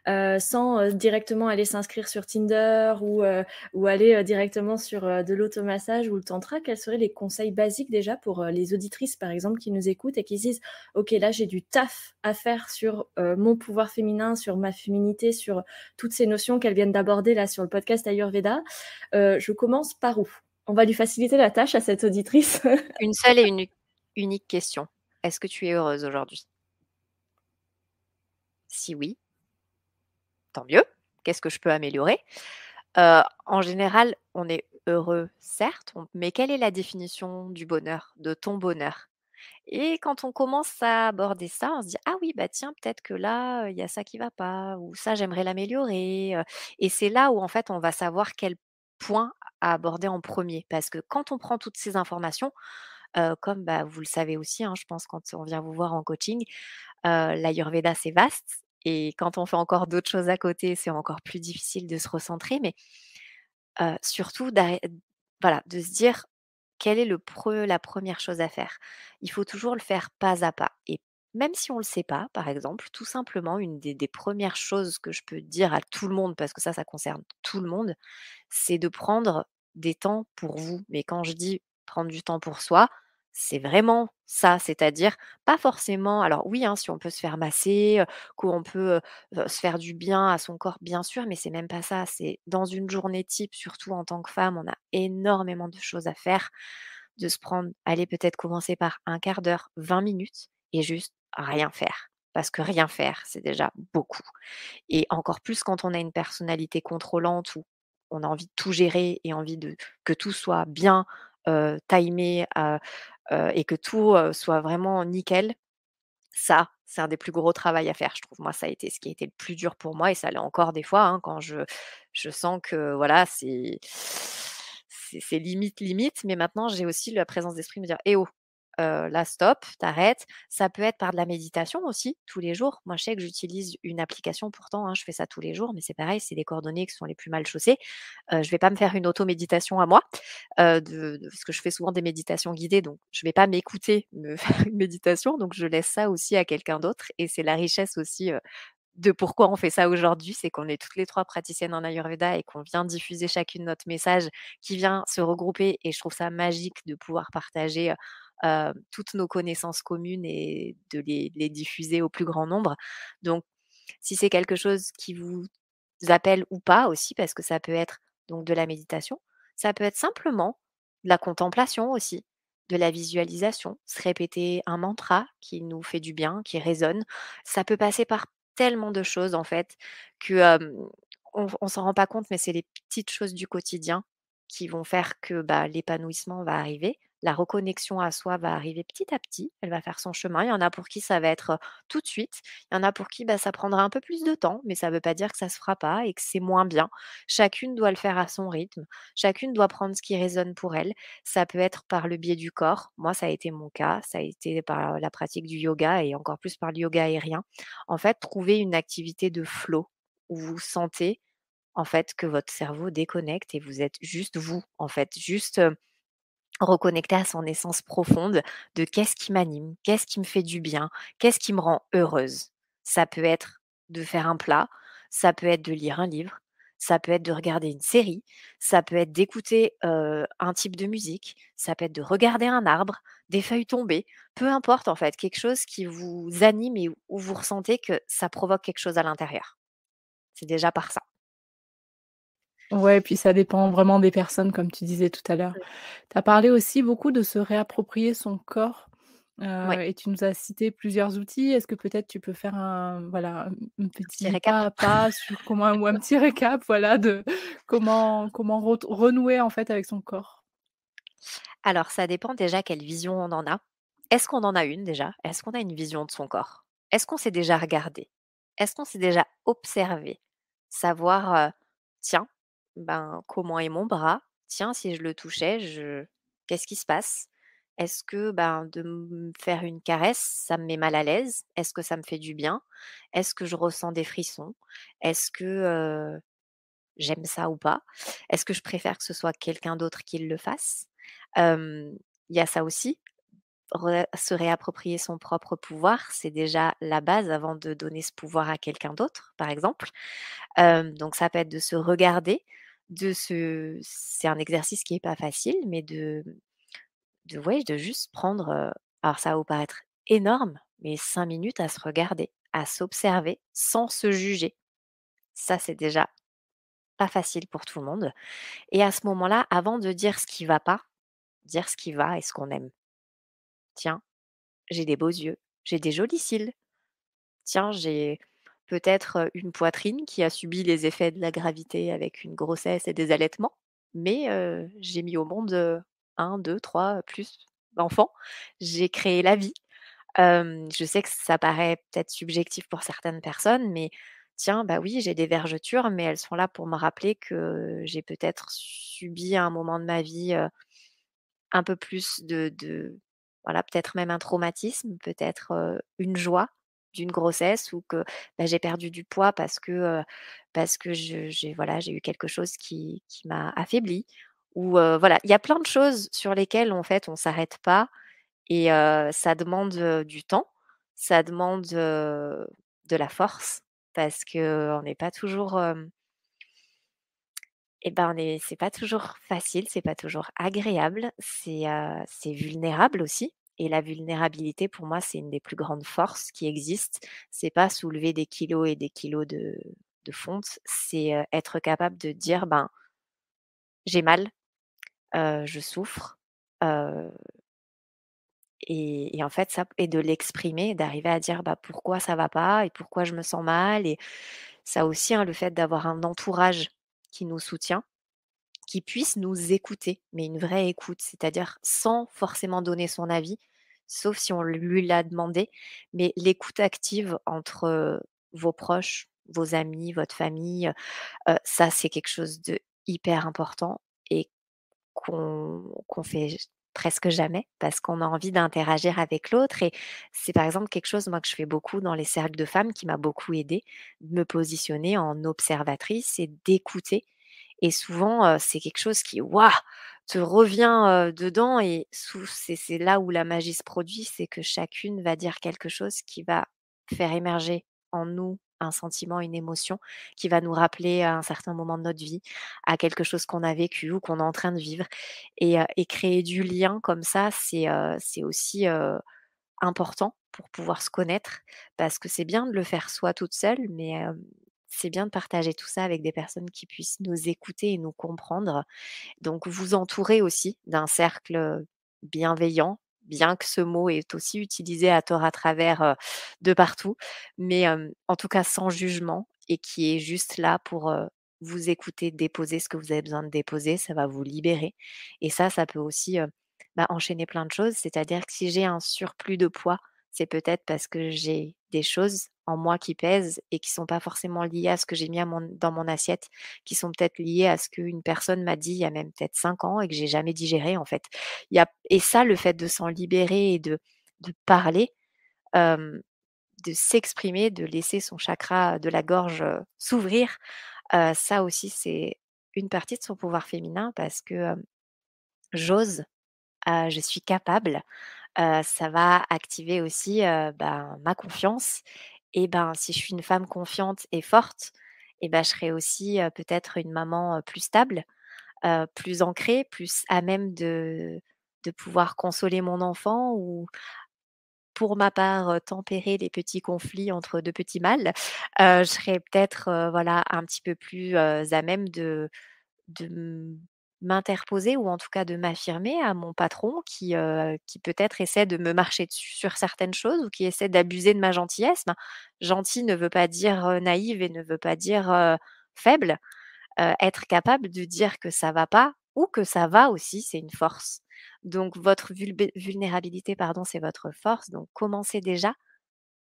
sans, directement aller s'inscrire sur Tinder ou aller, directement sur, de l'automassage ou le tantra. Quels seraient les conseils basiques déjà pour, les auditrices, par exemple, qui nous écoutent et qui se disent: «OK, là, j'ai du taf à faire sur, mon pouvoir féminin, sur ma féminité, sur toutes ces notions qu'elles viennent d'aborder là sur le podcast Ayurveda. Je commence par où?» On va lui faciliter la tâche à cette auditrice. Une seule et unique question. Est-ce que tu es heureuse aujourd'hui? Si oui, tant mieux. Qu'est-ce que je peux améliorer? En général, on est heureux, certes, mais quelle est la définition du bonheur, de ton bonheur? Et quand on commence à aborder ça, on se dit: «Ah oui, bah tiens, peut-être que là, il y a ça qui va pas ou ça, j'aimerais l'améliorer», et c'est là où en fait, on va savoir quel point à aborder en premier. Parce que quand on prend toutes ces informations, comme, bah, vous le savez aussi, hein, je pense quand on vient vous voir en coaching, l'ayurveda c'est vaste et quand on fait encore d'autres choses à côté, c'est encore plus difficile de se recentrer. Mais surtout voilà, de se dire: «Quelle est la première chose à faire?» Il faut toujours le faire pas à pas et même si on le sait pas, par exemple, tout simplement une des 1res choses que je peux dire à tout le monde, parce que ça concerne tout le monde, c'est de prendre des temps pour vous. Mais quand je dis prendre du temps pour soi, c'est vraiment ça, c'est-à-dire pas forcément alors oui, hein, si on peut se faire masser, qu'on peut, se faire du bien à son corps, bien sûr, mais c'est même pas ça. C'est dans une journée type, surtout en tant que femme, on a énormément de choses à faire, de se prendre allez, peut-être commencer par un quart d'heure, 20 minutes et juste rien faire. Parce que rien faire, c'est déjà beaucoup. Et encore plus quand on a une personnalité contrôlante où on a envie de tout gérer et envie de que tout soit bien, timé, et que tout, soit vraiment nickel. Ça, c'est un des plus gros travails à faire, je trouve. Moi, ça a été ce qui a été le plus dur pour moi et ça l'est encore des fois, hein, quand je sens que voilà, c'est limite, limite. Mais maintenant, j'ai aussi la présence d'esprit de me dire: «Eh oh, là stop, t'arrêtes». Ça peut être par de la méditation aussi, tous les jours. Moi, je sais que j'utilise une application pourtant, hein, je fais ça tous les jours, mais c'est pareil, c'est des coordonnées qui sont les plus mal chaussées. Je vais pas me faire une auto-méditation à moi, parce que je fais souvent des méditations guidées, donc je vais pas m'écouter me faire une méditation, donc je laisse ça aussi à quelqu'un d'autre et c'est la richesse aussi, de pourquoi on fait ça aujourd'hui, c'est qu'on est toutes les 3 praticiennes en ayurveda et qu'on vient diffuser chacune notre message qui vient se regrouper et je trouve ça magique de pouvoir partager, toutes nos connaissances communes et de les diffuser au plus grand nombre. Donc si c'est quelque chose qui vous appelle ou pas aussi, parce que ça peut être donc de la méditation, ça peut être simplement de la contemplation aussi, de la visualisation, se répéter un mantra qui nous fait du bien, qui résonne. Ça peut passer par tellement de choses en fait que, on s'en rend pas compte, mais c'est les petites choses du quotidien qui vont faire que, bah, l'épanouissement va arriver. La reconnexion à soi va arriver petit à petit, elle va faire son chemin. Il y en a pour qui ça va être, tout de suite. Il y en a pour qui, bah, ça prendra un peu plus de temps, mais ça ne veut pas dire que ça se fera pas et que c'est moins bien. Chacune doit le faire à son rythme. Chacune doit prendre ce qui résonne pour elle. Ça peut être par le biais du corps. Moi, ça a été mon cas. Ça a été par la pratique du yoga et encore plus par le yoga aérien. En fait, trouver une activité de flow où vous sentez, en fait, que votre cerveau déconnecte et vous êtes juste vous, en fait. Juste, reconnecter à son essence profonde de qu'est-ce qui m'anime, qu'est-ce qui me fait du bien, qu'est-ce qui me rend heureuse. Ça peut être de faire un plat, ça peut être de lire un livre, ça peut être de regarder une série, ça peut être d'écouter, un type de musique, ça peut être de regarder un arbre, des feuilles tombées, peu importe en fait, quelque chose qui vous anime et où vous ressentez que ça provoque quelque chose à l'intérieur. C'est déjà par ça. Ouais, puis ça dépend vraiment des personnes, comme tu disais tout à l'heure. Mmh. Tu as parlé aussi beaucoup de se réapproprier son corps, Ouais, et tu nous as cité plusieurs outils. Est-ce que peut-être tu peux faire un petit petit récap. pas à pas sur comment ou un petit récap, voilà, de comment renouer, en fait, avec son corps? Alors, ça dépend déjà quelle vision on en a. Est-ce qu'on en a une déjà? Est-ce qu'on a une vision de son corps? Est-ce qu'on s'est déjà regardé? Est-ce qu'on s'est déjà observé? Savoir, tiens, ben, comment est mon bras? Tiens, si je le touchais, qu'est-ce qui se passe? Est-ce que ben, de me faire une caresse, ça me met mal à l'aise? Est-ce que ça me fait du bien? Est-ce que je ressens des frissons? Est-ce que j'aime ça ou pas? Est-ce que je préfère que ce soit quelqu'un d'autre qui le fasse? Hem, il y a ça aussi, se réapproprier son propre pouvoir, c'est déjà la base avant de donner ce pouvoir à quelqu'un d'autre, par exemple. Donc ça peut être de se regarder, c'est un exercice qui est pas facile, mais de juste prendre, alors ça va vous paraître énorme, mais 5 minutes à se regarder, à s'observer sans se juger. Ça, c'est déjà pas facile pour tout le monde. Et à ce moment-là, avant de dire ce qui va pas, dire ce qui va et ce qu'on aime. Tiens, j'ai des beaux yeux, j'ai des jolis cils. Tiens, j'ai peut-être, une poitrine qui a subi les effets de la gravité avec une grossesse et des allaitements, mais j'ai mis au monde, 1, 2, 3, plus d'enfants. J'ai créé la vie. Je sais que ça paraît peut-être subjectif pour certaines personnes, mais tiens, bah oui, j'ai des vergetures, mais elles sont là pour me rappeler que j'ai peut-être subi à un moment de ma vie, un peu plus de voilà, peut-être même un traumatisme, peut-être, une joie d'une grossesse ou que, bah, j'ai perdu du poids parce que j'ai eu quelque chose qui m'a affaiblie ou, voilà. Il y a plein de choses sur lesquelles, en fait, on s'arrête pas et ça demande, du temps, ça demande, de la force parce qu'on n'est pas toujours, c'est pas toujours facile, c'est pas toujours agréable, c'est vulnérable aussi et la vulnérabilité pour moi, c'est une des plus grandes forces qui existent. C'est pas soulever des kilos et des kilos de fonte, c'est, être capable de dire: «Ben, j'ai mal, je souffre», heu et en fait ça et de l'exprimer, d'arriver à dire, bah, pourquoi ça va pas et pourquoi je me sens mal et ça aussi, hein, le fait d'avoir un entourage qui nous soutient, qui puisse nous écouter, mais une vraie écoute, c'est-à-dire sans forcément donner son avis, sauf si on lui l'a demandé, mais l'écoute active entre, vos proches, vos amis, votre famille, ça c'est quelque chose de hyper important et qu'on fait presque jamais parce qu'on a envie d'interagir avec l'autre et c'est par exemple quelque chose moi que je fais beaucoup dans les cercles de femmes qui m'a beaucoup aidée, de me positionner en observatrice et d'écouter et souvent, c'est quelque chose qui, waouh, te revient, dedans et c'est là où la magie se produit, c'est que chacune va dire quelque chose qui va faire émerger en nous un sentiment, une émotion qui va nous rappeler à un certain moment de notre vie, à quelque chose qu'on a vécu ou qu'on est en train de vivre et créer du lien comme ça, c'est aussi, important pour pouvoir se connaître parce que c'est bien de le faire soi toute seule, mais c'est bien de partager tout ça avec des personnes qui puissent nous écouter et nous comprendre. Donc vous entourer aussi d'un cercle, bienveillant, bien que ce mot est aussi utilisé à tort à travers, de partout, mais en tout cas sans jugement et qui est juste là pour, vous écouter, déposer ce que vous avez besoin de déposer, ça va vous libérer et ça peut aussi, bah, enchaîner plein de choses. C'est-à-dire que si j'ai un surplus de poids, c'est peut-être parce que j'ai des choses en moi qui pèsent et qui sont pas forcément liées à ce que j'ai mis dans mon assiette, qui sont peut-être liées à ce qu'une personne m'a dit il y a même peut-être 5 ans et que j'ai jamais digéré en fait. Il y a et ça, le fait de s'en libérer et de parler, hem, de s'exprimer, de laisser son chakra de la gorge, s'ouvrir, ça aussi c'est une partie de son pouvoir féminin parce que, j'ose, je suis capable. Ça va activer aussi, ben, ma confiance et ben, si je suis une femme confiante et forte et ben, je serai aussi, peut-être une maman, plus stable, plus ancrée, plus à même de pouvoir consoler mon enfant ou pour ma part, tempérer les petits conflits entre 2 petits mâles. Je serai peut-être, voilà, un petit peu plus, à même de m'interposer ou en tout cas de m'affirmer à mon patron qui peut-être essaie de me marcher dessus sur certaines choses ou qui essaie d'abuser de ma gentillesse. Ben, gentil ne veut pas dire, naïve et ne veut pas dire, faible. Être capable de dire que ça va pas ou que ça va aussi, c'est une force. Donc votre vulnérabilité, pardon, c'est votre force. Donc commencez déjà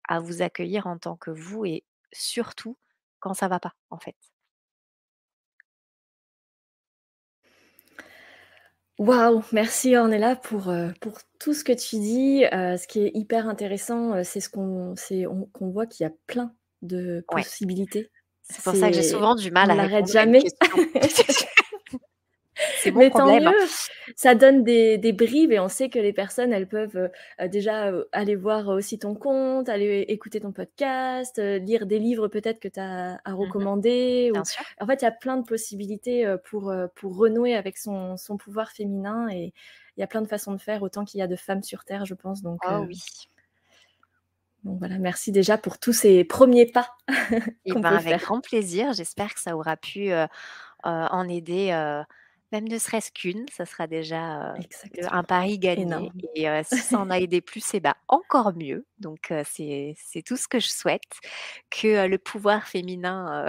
à vous accueillir en tant que vous et surtout quand ça va pas, en fait. Waouh, merci Ornella pour tout ce que tu dis. Ce qui est hyper intéressant, c'est ce qu'on voit qu'il y a plein de Ouais, possibilités. c'est pour ça que j'ai C'est souvent du on mal à n'arrête répondre à une jamais. question. C'est mon Mais tant problème. mieux, ça donne des bribes et on sait que les personnes, elles peuvent, déjà, aller voir aussi ton compte, aller écouter ton podcast, lire des livres peut-être que tu as à Mmh. recommander Bien ou sûr. en fait, il y a plein de possibilités, pour renouer avec son pouvoir féminin et il y a plein de façons de faire autant qu'il y a de femmes sur terre, je pense Oh oui. donc voilà, merci déjà pour tous ces premiers pas Et qu'on ben, peut avec faire. grand plaisir. J'espère que ça aura pu, en aider, même ne serait-ce qu'une, ça sera déjà, un Exactement, pari gagné énorme. et si ça en a aidé plus et bah, encore mieux. Donc c'est tout ce que je souhaite, que, le pouvoir féminin,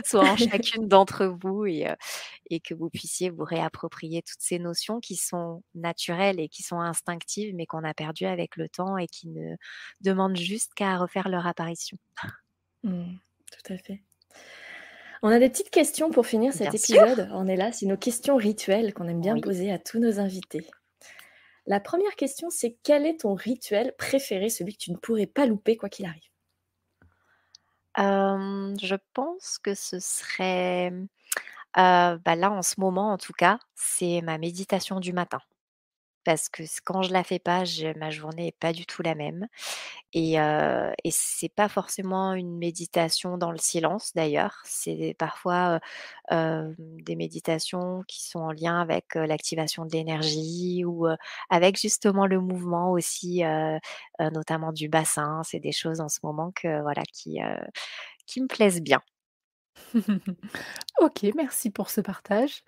soit en chacune d'entre vous et que vous puissiez vous réapproprier toutes ces notions qui sont naturelles et qui sont instinctives, mais qu'on a perdues avec le temps et qui ne demandent juste qu'à refaire leur apparition. Mmh, tout à fait. On a des petites questions pour finir cet Bien sûr, épisode. On est là, c'est nos questions rituelles qu'on aime bien oui. poser à tous nos invités. La première question, c'est quel est ton rituel préféré, celui que tu ne pourrais pas louper quoi qu'il arrive? Je pense que ce serait, là, en ce moment, en tout cas, c'est ma méditation du matin. Parce que quand je la fais pas, ma journée est pas du tout la même et c'est pas forcément une méditation dans le silence d'ailleurs. C'est parfois, des méditations qui sont en lien avec, l'activation de l'énergie ou, avec justement le mouvement aussi, notamment du bassin. C'est des choses en ce moment que voilà qui me plaisent bien. OK, merci pour ce partage.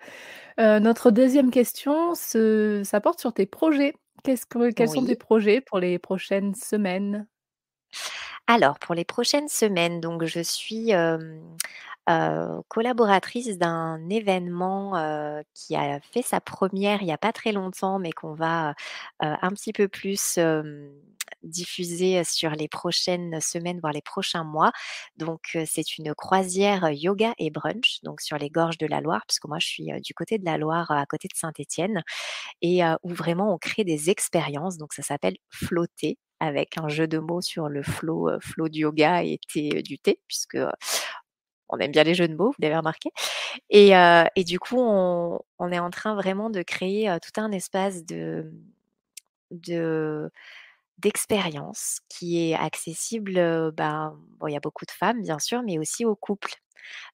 Notre deuxième question ça porte sur tes projets. Quels sont tes Oui. projets pour les prochaines semaines? Alors pour les prochaines semaines, donc je suis, collaboratrice d'un événement, qui a fait sa première il y a pas très longtemps, mais qu'on va, un petit peu plus, diffuser sur les prochaines semaines, voire les prochains mois. Donc, c'est une croisière yoga et brunch, donc sur les gorges de la Loire, puisque moi je suis, du côté de la Loire, à côté de Saint-Étienne et où vraiment on crée des expériences. Donc ça s'appelle flotter avec un jeu de mots sur le flow, flow du yoga et thé, du thé puisque, on aime bien les jeux de mots, vous l'avez remarqué et du coup on est en train vraiment de créer, tout un espace de d'expérience qui est accessible, bon il y a beaucoup de femmes bien sûr, mais aussi aux couples.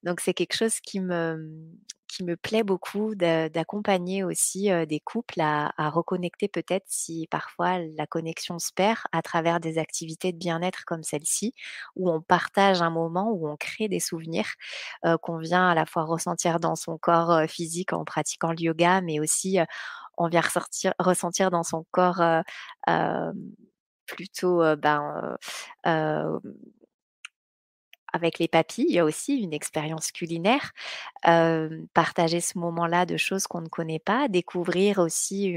Donc c'est quelque chose qui me plaît beaucoup d'accompagner aussi, des couples à reconnecter peut-être si parfois la connexion se perd à travers des activités de bien-être comme celle-ci, où on partage un moment, où on crée des souvenirs, qu'on vient à la fois ressentir dans son corps, physique en pratiquant le yoga, mais aussi, on vient ressentir dans son corps, hem, plutôt, heu avec les papilles, il y a aussi une expérience culinaire, partager ce moment-là de choses qu'on ne connaît pas, découvrir aussi,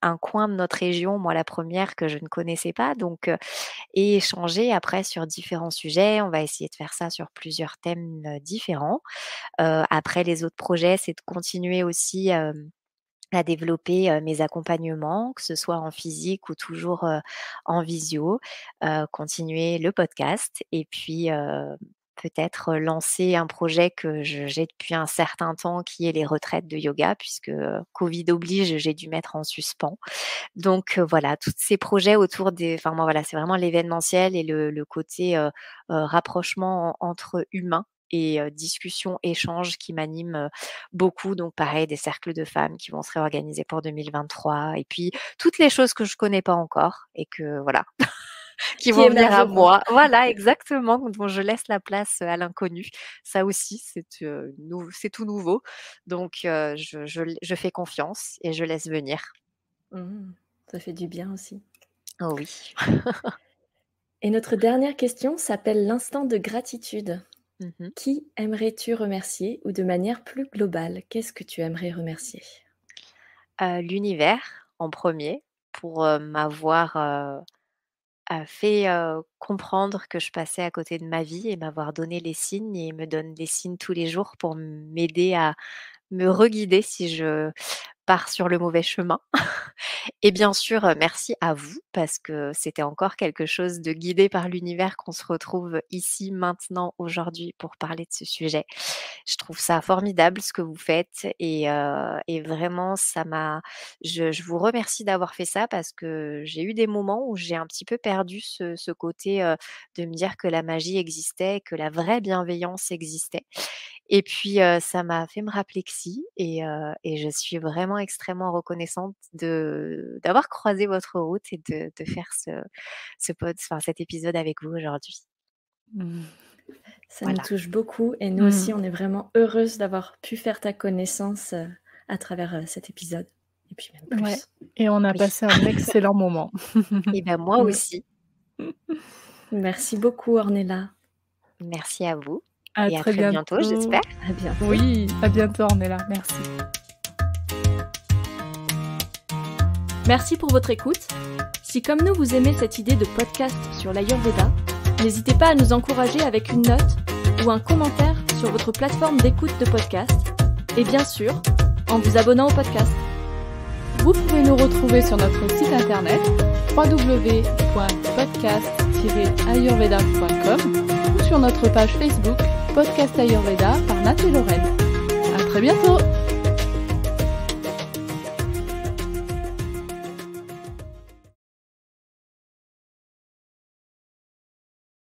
un coin de notre région, moi la première que je ne connaissais pas donc et échanger après sur différents sujets. On va essayer de faire ça sur plusieurs thèmes, différents. Après les autres projets, c'est de continuer aussi, à développer, mes accompagnements, que ce soit en physique ou toujours, en visio, continuer le podcast et puis, peut-être, lancer un projet que j'ai depuis un certain temps qui est les retraites de yoga puisque, Covid oblige, j'ai dû mettre en suspens. Donc, voilà, tous ces projets autour des enfin moi voilà, c'est vraiment l'événementiel et le côté, rapprochement entre humains et discussion, échange qui m'anime, beaucoup. Donc pareil, des cercles de femmes qui vont se réorganiser pour 2023 et puis toutes les choses que je connais pas encore et que voilà, qui Qui vont venir à émergeront. moi. Voilà, exactement, dont je laisse la place, à l'inconnu. Ça aussi, c'est tout nouveau. Donc je fais confiance et je laisse venir. Mmh. Ça fait du bien aussi. Oh oui. Et notre dernière question s'appelle l'instant de gratitude. Mmh. Qui aimerais-tu remercier ou de manière plus globale, qu'est-ce que tu aimerais remercier? L'univers en premier pour, m'avoir, fait, comprendre que je passais à côté de ma vie et m'avoir donné les signes et me donne des signes tous les jours pour m'aider à me reguider si je pars sur le mauvais chemin. Et bien sûr, merci à vous parce que c'était encore quelque chose de guidé par l'univers qu'on se retrouve ici, maintenant, aujourd'hui pour parler de ce sujet. Je trouve ça formidable ce que vous faites et vraiment je vous remercie d'avoir fait ça parce que j'ai eu des moments où j'ai un petit peu perdu ce côté, de me dire que la magie existait, que la vraie bienveillance existait et puis, ça m'a fait me rappeler que si et je suis vraiment extrêmement reconnaissante d'avoir croisé votre route et de faire cet épisode avec vous aujourd'hui. Mmh. Ça nous Voilà. touche beaucoup et nous Mmh. aussi, on est vraiment heureuses d'avoir pu faire ta connaissance, à travers, cet épisode et puis même Ouais plus. et on a Oui passé un excellent moment. et ben, moi Mmh. aussi. Merci beaucoup Ornella. Merci à vous À et à très très bientôt, bientôt. j'espère. À bientôt. Oui, à bientôt Ornella, merci. Merci pour votre écoute. Si comme nous vous aimez cette idée de podcast sur l'Ayurveda, n'hésitez pas à nous encourager avec une note ou un commentaire sur votre plateforme d'écoute de podcast et bien sûr en vous abonnant au podcast. Vous pouvez nous retrouver sur notre site internet www.podcast-ayurveda.com ou sur notre page Facebook Podcast Ayurveda par Nat et Lorraine. À très bientôt!